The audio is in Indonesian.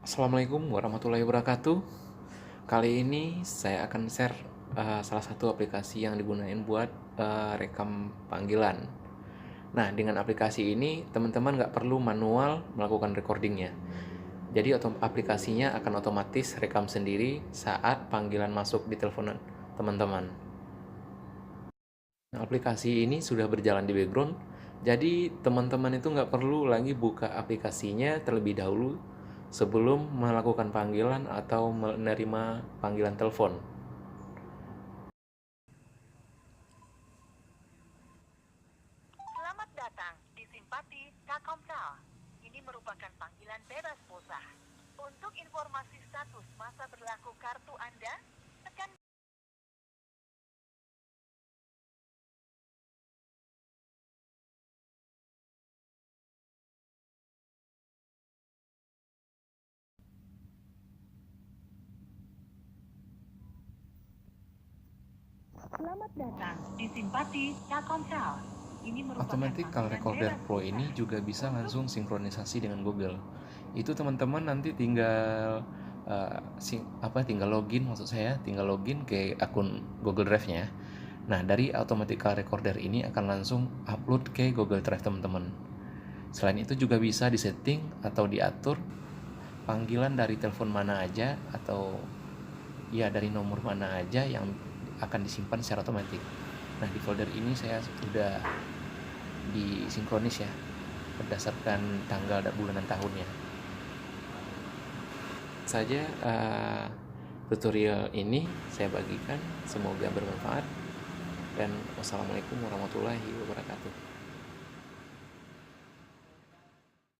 Assalamualaikum warahmatullahi wabarakatuh. Kali ini saya akan share salah satu aplikasi yang digunakan buat rekam panggilan. Nah, dengan aplikasi ini teman-teman nggak perlu manual melakukan recordingnya. Jadi aplikasinya akan otomatis rekam sendiri saat panggilan masuk di telepon teman-teman. Nah, aplikasi ini sudah berjalan di background, jadi teman-teman itu nggak perlu lagi buka aplikasinya terlebih dahulu sebelum melakukan panggilan atau menerima panggilan telepon. Selamat datang di Simpati Telkomsel. Ini merupakan panggilan bebas pulsa. Untuk informasi status masa berlaku kartu Anda, tekan. Selamat datang di Simpati Telkomsel. Ini merupakan Automatic Call panggilan Recorder bebas Pro pulsa. ini juga bisa langsung sinkronisasi dengan Google. Itu teman-teman nanti tinggal tinggal login ke akun Google Drive-nya. Nah, dari Automatic Call Recorder ini akan langsung upload ke Google Drive teman-teman. Selain itu juga bisa disetting atau diatur panggilan dari telepon mana aja atau ya dari nomor mana aja yang akan disimpan secara otomatis. Nah, di folder ini saya sudah disinkronis ya berdasarkan tanggal dan bulan dan tahunnya. Saja tutorial ini saya bagikan, semoga bermanfaat dan wassalamualaikum warahmatullahi wabarakatuh.